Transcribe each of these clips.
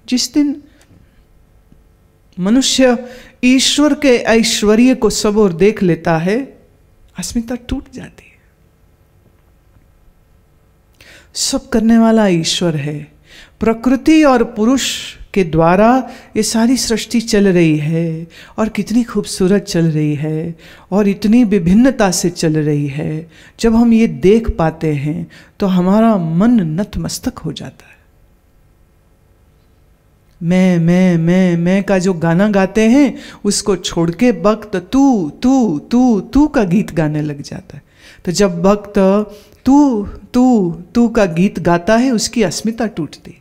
जिस दिन मनुष्य ईश्वर के ऐश्वर्य को सब और देख लेता है, अस्मिता टूट जाती है। सब करने वाला ईश्वर है। प्रकृति और पुरुष के द्वारा ये सारी सृष्टि चल रही है, और कितनी खूबसूरत चल रही है, और इतनी विभिन्नता से चल रही है। जब हम ये देख पाते हैं तो हमारा मन नतमस्तक हो जाता है। मैं का जो गाना गाते हैं उसको छोड़ के भक्त तू तू तू तू का गीत गाने लग जाता है। तो जब भक्त तू तू तू का गीत गाता है, उसकी अस्मिता टूटती।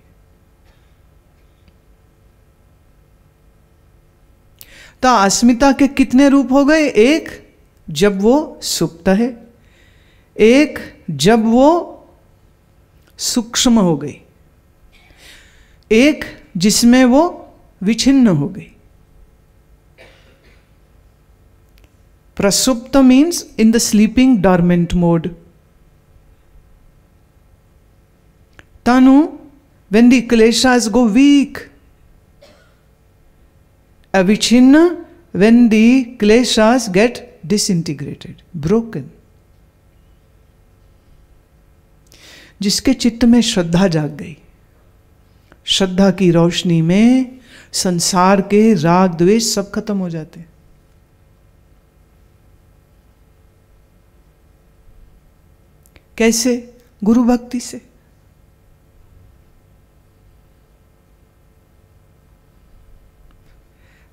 तो अस्मिता के कितने रूप हो गए? एक जब वो सुप्त है, एक जब वो सूक्ष्म हो गई, एक जिसमें वो विच्छिन्न हो गई। प्रसुप्त means in the sleeping dormant mode. तनु when the kleshas go weak. Avichinna when the kleshas get disintegrated, broken. जिसके चित्त में श्रद्धा जाग गई, श्रद्धा की रोशनी में संसार के राग द्वेष सब खत्म हो जाते हैं। कैसे? गुरु भक्ति से।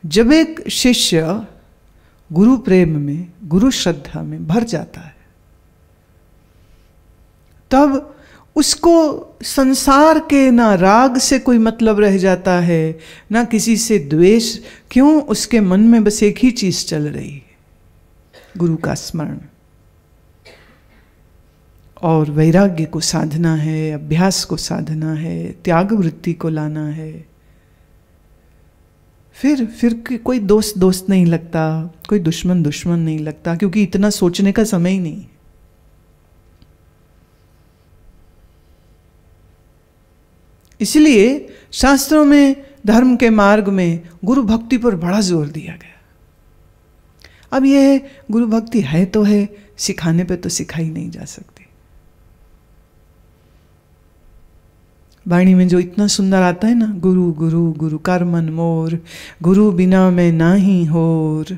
जब एक शिष्य गुरु प्रेम में, गुरु श्रद्धा में भर जाता है, तब उसको संसार के ना राग से कोई मतलब रह जाता है, ना किसी से द्वेष। क्यों? उसके मन में बस एक ही चीज चल रही है, गुरु का स्मरण। और वैराग्य को साधना है, अभ्यास को साधना है, त्याग वृत्ति को लाना है। फिर कोई दोस्त नहीं लगता, कोई दुश्मन नहीं लगता, क्योंकि इतना सोचने का समय ही नहीं। इसलिए शास्त्रों में, धर्म के मार्ग में गुरु भक्ति पर बड़ा जोर दिया गया। अब यह गुरु भक्ति है तो है, सिखाने पे तो सिखाई नहीं जा सकती। वाणी में जो इतना सुंदर आता है ना, गुरु गुरु गुरु कर मन मोर, गुरु बिना मैं नाही होर,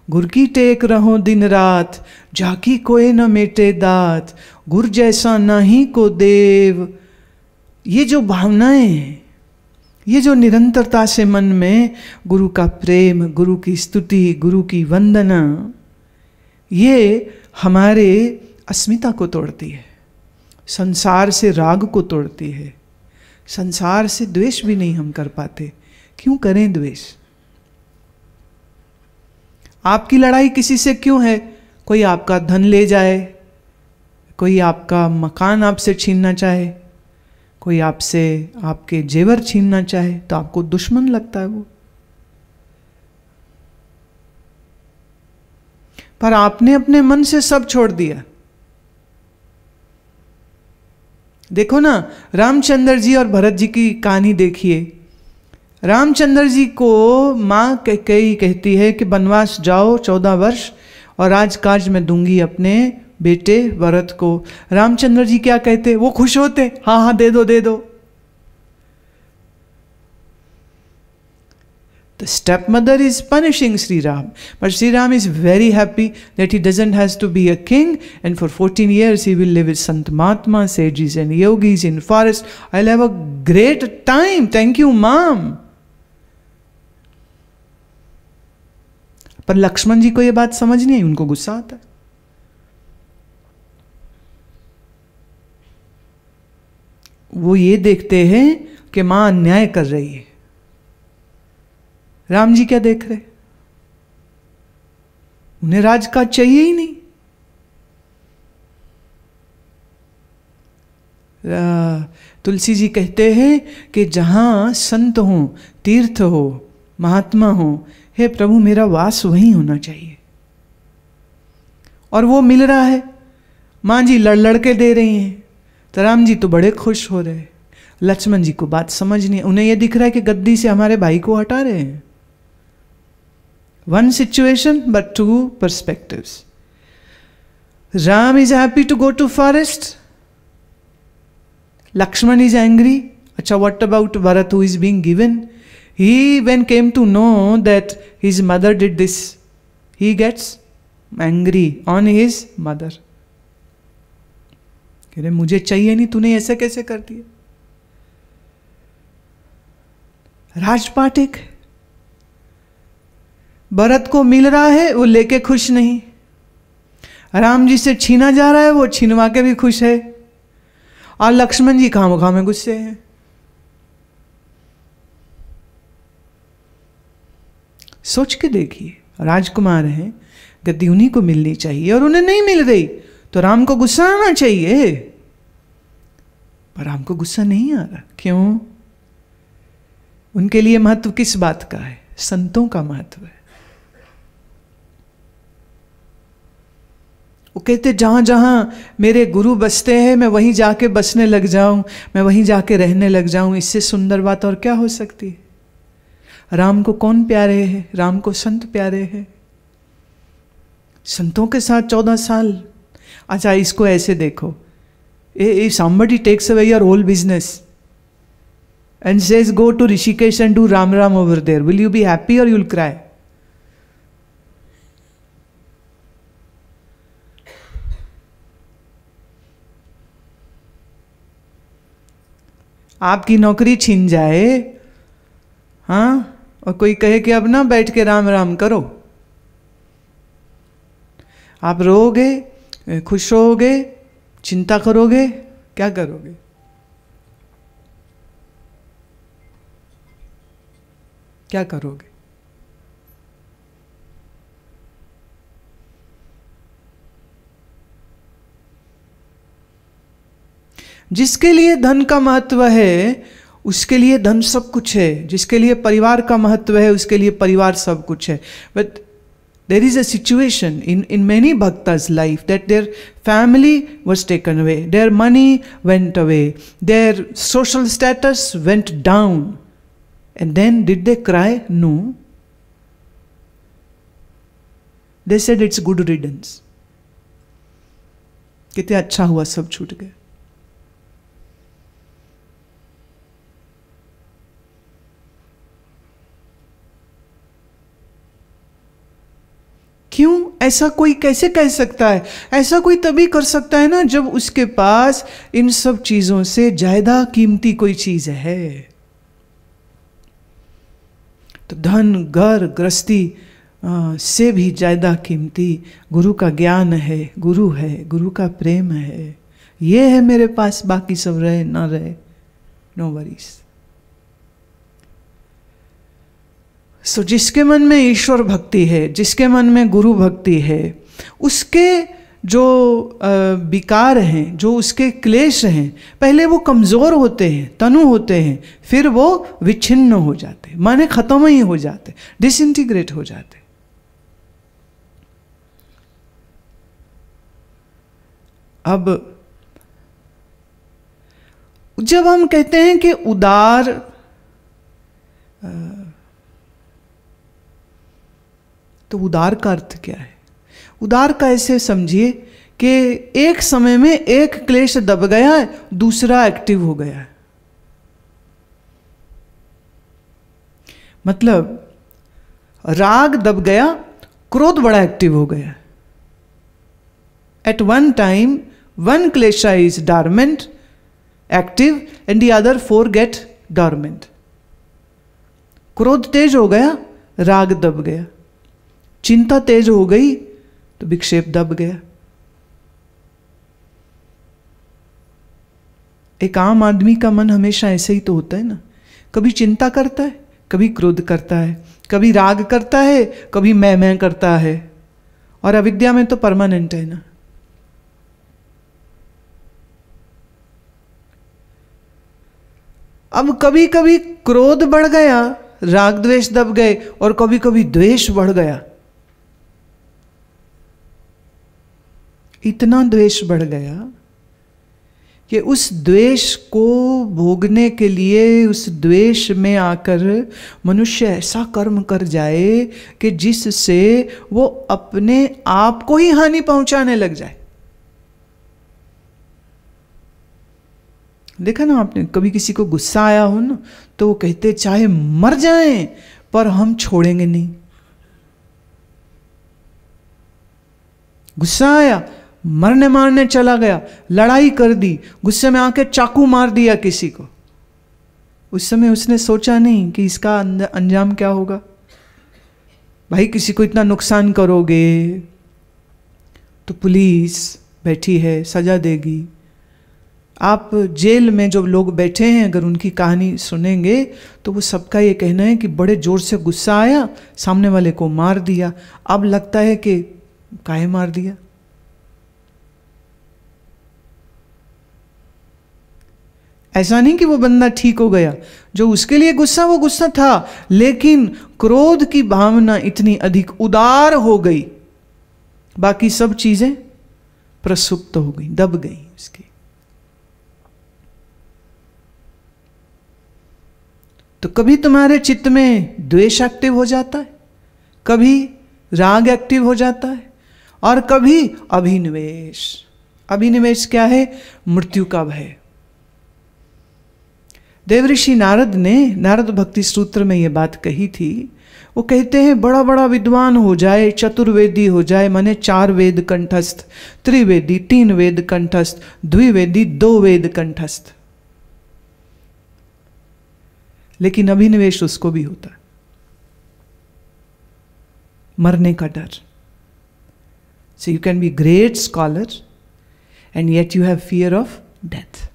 गुर की टेक रहो दिन रात, जाकी कोई न मेटे दात, गुर जैसा नाही को देव। ये जो भावनाएं हैं, ये जो निरंतरता से मन में गुरु का प्रेम, गुरु की स्तुति, गुरु की वंदना, ये हमारे अस्मिता को तोड़ती है, संसार से राग को तोड़ती है। संसार से द्वेष भी नहीं हम कर पाते। क्यों करें द्वेष? आपकी लड़ाई किसी से क्यों है? कोई आपका धन ले जाए, कोई आपका मकान आपसे छीनना चाहे, कोई आपसे आपके जेवर छीनना चाहे, तो आपको दुश्मन लगता है वो। पर आपने अपने मन से सब छोड़ दिया। देखो ना, रामचंद्र जी और भरत जी की कहानी देखिए। रामचंद्र जी को माँ कैकेयी कहती है कि वनवास जाओ 14 वर्ष, और राजकाज में दूंगी अपने बेटे भरत को। रामचंद्र जी क्या कहते? वो खुश होते, हाँ हाँ दे दो दे दो। The stepmother is punishing Sri Ram, but Sri Ram is very happy that he doesn't has to be a king, and for 14 years he will live with Sant Mahatma, sages and yogis in forest. I'll have a great time. Thank you, mom. पर लक्ष्मण जी को ये बात समझ नहीं आई, उनको गुस्सा आता है। वो ये देखते हैं कि मां अन्याय कर रही है। राम जी क्या देख रहे? उन्हें राजकाज चाहिए ही नहीं। तुलसी जी कहते हैं कि जहां संत हो, तीर्थ हो, महात्मा हो, हे प्रभु मेरा वास वहीं होना चाहिए। और वो मिल रहा है। मां जी लड़ लड़ के दे रही हैं, तो राम जी तो बड़े खुश हो रहे। लक्ष्मण जी को बात समझ नहीं, उन्हें यह दिख रहा है कि गद्दी से हमारे भाई को हटा रहे हैं। One situation but two perspectives. Ram is happy to go to forest, Lakshman is angry. अच्छा, what about Bharat who is being given? He when came to know that his mother did this, he gets angry on his mother. कह रहे मुझे चाहिए नहीं, तूने ऐसे कैसे कर दिया? राजपाटिक, भरत को मिल रहा है वो लेके खुश नहीं, राम जी से छीना जा रहा है वो छीनवा के भी खुश है, और लक्ष्मण जी खामोखा में गुस्से हैं। सोच के देखिए, राजकुमार हैं, गद्दी उन्हीं को मिलनी चाहिए और उन्हें नहीं मिल रही, तो राम को गुस्सा आना चाहिए, पर राम को गुस्सा नहीं आ रहा। क्यों? उनके लिए महत्व किस बात का है? संतों का महत्व है। वो कहते जहां जहां मेरे गुरु बसते हैं मैं वहीं जाके बसने लग जाऊं, मैं वहीं जाके रहने लग जाऊं। इससे सुंदर बात और क्या हो सकती है? राम को कौन प्यारे है? राम को संत प्यारे हैं। संतों के साथ 14 साल। अच्छा, इसको ऐसे देखो, if somebody takes away your whole business and says go to Rishikesh and do Ram Ram over there, will you be happy or you'll cry? आपकी नौकरी छीन जाए, हाँ, और कोई कहे कि अब ना बैठ के राम राम करो, आप रोओगे, खुश होगे, चिंता करोगे, क्या करोगे? क्या करोगे? जिसके लिए धन का महत्व है उसके लिए धन सब कुछ है, जिसके लिए परिवार का महत्व है उसके लिए परिवार सब कुछ है। But there is a situation in many bhaktas' life that their family was taken away, their money went away, their social status went down, and then did they cry? No. They said it's good riddance. कितना अच्छा हुआ सब छूट गया। क्यों? ऐसा कोई कैसे कह सकता है? ऐसा कोई तभी कर सकता है ना जब उसके पास इन सब चीजों से ज्यादा कीमती कोई चीज है। तो धन, घर, गृहस्थी से भी ज्यादा कीमती गुरु का ज्ञान है, गुरु है, गुरु का प्रेम है। ये है मेरे पास, बाकी सब रहे ना रहे, नो वरीज। सो जिसके मन में ईश्वर भक्ति है, जिसके मन में गुरु भक्ति है, उसके जो विकार हैं, जो उसके क्लेश हैं, पहले वो कमज़ोर होते हैं, तनु होते हैं, फिर वो विच्छिन्न हो जाते, माने खत्म ही हो जाते, डिसइंटीग्रेट हो जाते। अब जब हम कहते हैं कि उदार, तो उदार का अर्थ क्या है? उदार का ऐसे समझिए कि एक समय में एक क्लेश दब गया है, दूसरा एक्टिव हो गया है। मतलब राग दब गया, क्रोध बड़ा एक्टिव हो गया। At one time one klesha is dormant, active, and the other 4 get dormant. क्रोध तेज हो गया, राग दब गया। चिंता तेज हो गई तो विक्षेप दब गया। एक आम आदमी का मन हमेशा ऐसे ही तो होता है ना, कभी चिंता करता है, कभी क्रोध करता है, कभी राग करता है, कभी मैं करता है, और अविद्या में तो परमानेंट है ना। अब कभी कभी क्रोध बढ़ गया, राग द्वेष दब गए, और कभी कभी द्वेष बढ़ गया। इतना द्वेष बढ़ गया कि उस द्वेष को भोगने के लिए, उस द्वेष में आकर मनुष्य ऐसा कर्म कर जाए कि जिससे वो अपने आप को ही हानि पहुंचाने लग जाए। देखा ना आपने, कभी किसी को गुस्सा आया हो ना, तो वो कहते चाहे मर जाएं पर हम छोड़ेंगे नहीं। गुस्सा आया, मरने मारने चला गया, लड़ाई कर दी, गुस्से में आके चाकू मार दिया किसी को। उस समय उसने सोचा नहीं कि इसका अंजाम क्या होगा। भाई किसी को इतना नुकसान करोगे तो पुलिस बैठी है, सजा देगी। आप जेल में जो लोग बैठे हैं, अगर उनकी कहानी सुनेंगे तो वो सबका ये कहना है कि बड़े जोर से गुस्सा आया, सामने वाले को मार दिया। अब लगता है कि काहे मार दिया। ऐसा नहीं कि वो बंदा ठीक हो गया, जो उसके लिए गुस्सा वो गुस्सा था, लेकिन क्रोध की भावना इतनी अधिक उदार हो गई, बाकी सब चीजें प्रसुप्त हो गई, दब गई उसकी। तो कभी तुम्हारे चित्त में द्वेष एक्टिव हो जाता है, कभी राग एक्टिव हो जाता है, और कभी अभिनिवेश। अभिनिवेश क्या है? मृत्यु का भय। देवऋषि नारद ने नारद भक्ति सूत्र में यह बात कही थी। वो कहते हैं बड़ा बड़ा विद्वान हो जाए, चतुर्वेदी हो जाए, माने 4 वेद कंठस्थ, त्रिवेदी 3 वेद कंठस्थ, द्विवेदी 2 वेद कंठस्थ, लेकिन अभिनिवेश उसको भी होता है, मरने का डर। So you can be great scholar and yet you have fear of death.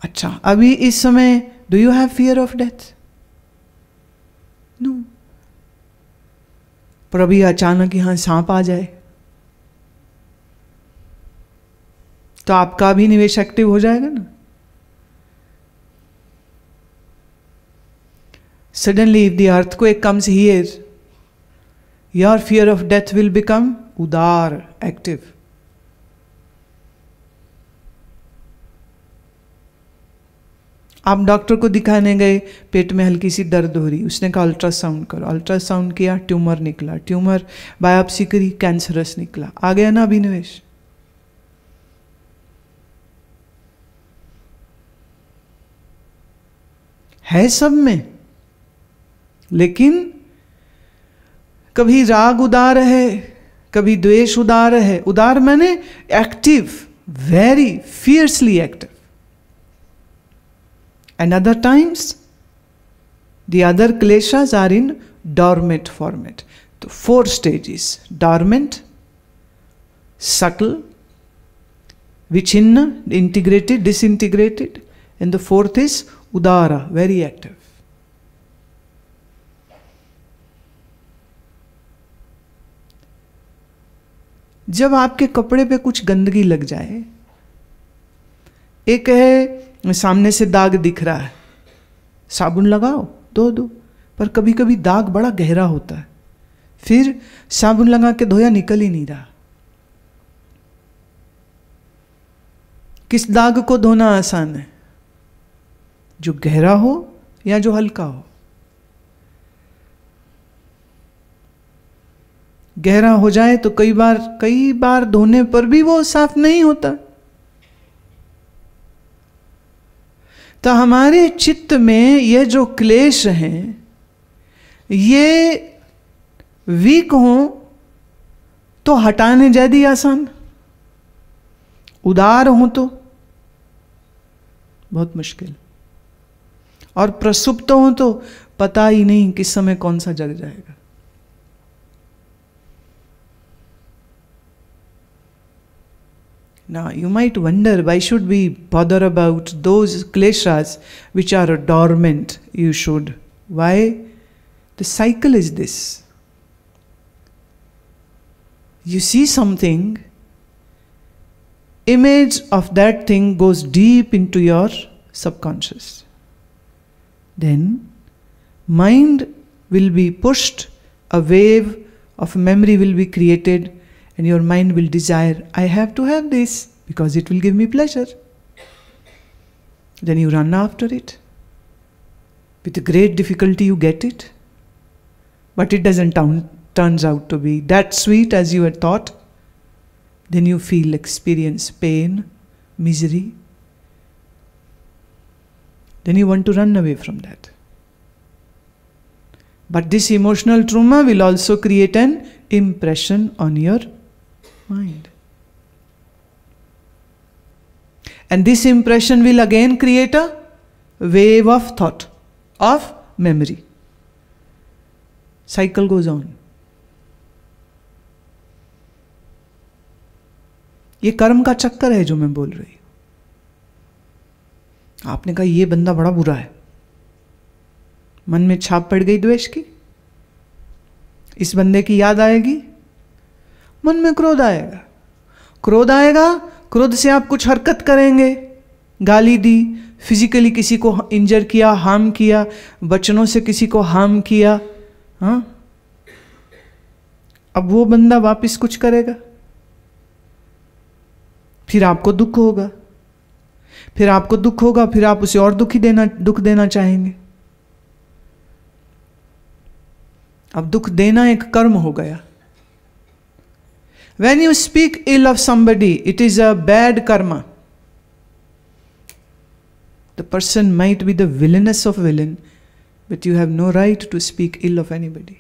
अच्छा, अभी इस समय do you have fear of death? No. पर अभी अचानक यहां सांप आ जाए तो आपका भी निवेश एक्टिव हो जाएगा ना। Suddenly if the earthquake comes here, your fear of death will become udar, active. आप डॉक्टर को दिखाने गए, पेट में हल्की सी दर्द हो रही, उसने कहा अल्ट्रासाउंड करो, अल्ट्रासाउंड किया, ट्यूमर निकला, ट्यूमर बायोप्सी करी, कैंसरस निकला, आ गया ना अभिनिवेश। है सब में, लेकिन कभी राग उदार है, कभी द्वेष उदार है। उदार माने active, very fiercely active, and other times the other kleshas are in dormant format. So 4 stages: dormant, subtle, vichinna, integrated, disintegrated, and the 4th is udara, very active. जब आपके कपड़े पे कुछ गंदगी लग जाए, एक है सामने से दाग दिख रहा है, साबुन लगाओ, धो, पर कभी कभी दाग बड़ा गहरा होता है, फिर साबुन लगा के धोया, निकल ही नहीं रहा। किस दाग को धोना आसान है? जो गहरा हो या जो हल्का हो? गहरा हो जाए तो कई बार धोने पर भी वो साफ नहीं होता। तो हमारे चित्त में ये जो क्लेश हैं, ये वीक हो तो हटाने ज्यादा आसान, उदार हो तो बहुत मुश्किल, और प्रसुप्त हो तो पता ही नहीं किस समय कौन सा जग जाएगा। Now you might wonder, why should we bother about those kleshas which are dormant? You should. Why? The cycle is this. You see something, image of that thing goes deep into your subconscious. Then mind will be pushed, a wave of memory will be created, and your mind will desire, I have to have this because it will give me pleasure. Then you run after it. With great difficulty you get it. But it doesn't turns out to be that sweet as you had thought. Then you experience pain, misery. Then you want to run away from that. But this emotional trauma will also create an impression on your mind. And this impression will again create a wave of thought, of memory. Cycle goes on. ये कर्म का चक्कर है जो मैं बोल रही हूं. आपने कहा ये बंदा बड़ा बुरा है, मन में छाप पड़ गई द्वेष की, इस बंदे की याद आएगी, मन में क्रोध आएगा. क्रोध आएगा, क्रोध से आप कुछ हरकत करेंगे, गाली दी, फिजिकली किसी को इंजर किया, हार्म किया, वचनों से किसी को हार्म किया. हाँ, अब वो बंदा वापस कुछ करेगा, फिर आपको दुख होगा, फिर आपको दुख होगा, फिर आप उसे और दुख देना चाहेंगे. अब दुख देना एक कर्म हो गया. When you speak ill of somebody, it is a bad karma. The person might be the villainess of villain, but you have no right to speak ill of anybody.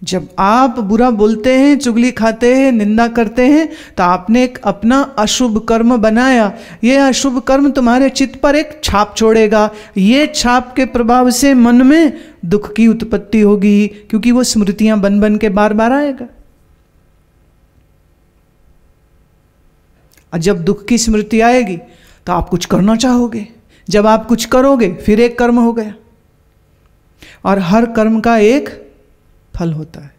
जब आप बुरा बोलते हैं, चुगली खाते हैं, निंदा करते हैं, तो आपने एक अपना अशुभ कर्म बनाया. ये अशुभ कर्म तुम्हारे चित्त पर एक छाप छोड़ेगा. ये छाप के प्रभाव से मन में दुख की उत्पत्ति होगी, क्योंकि वो स्मृतियां बन बन के बार बार आएगा. और जब दुख की स्मृति आएगी तो आप कुछ करना चाहोगे. जब आप कुछ करोगे फिर एक कर्म हो गया. और हर कर्म का एक फल होता है.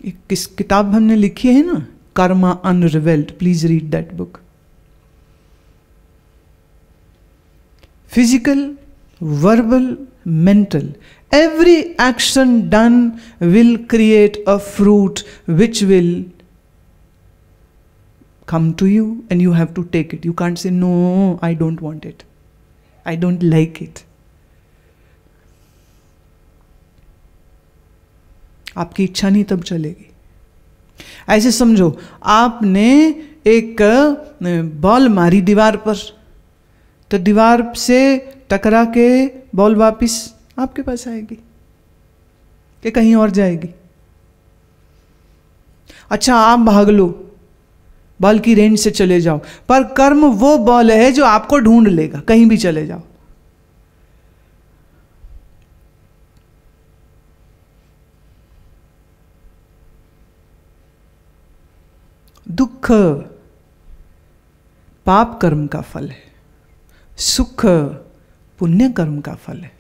एक किस किताब हमने लिखी है ना, karma unravelled. Please read that book. Physical, verbal, mental, every action done will create a fruit which will come to you and you have to take it. You can't say, no, I don't want it. I don't like it. आपकी इच्छा नहीं तब चलेगी. ऐसे समझो, आपने एक ball मारी दीवार पर, तो दीवार से टकरा के बॉल वापस आपके पास आएगी कि कहीं और जाएगी. अच्छा, आप भाग लो, बॉल की रेंज से चले जाओ, पर कर्म वो बॉल है जो आपको ढूंढ लेगा, कहीं भी चले जाओ. दुख पाप कर्म का फल है, सुख पुण्य कर्म का फल है.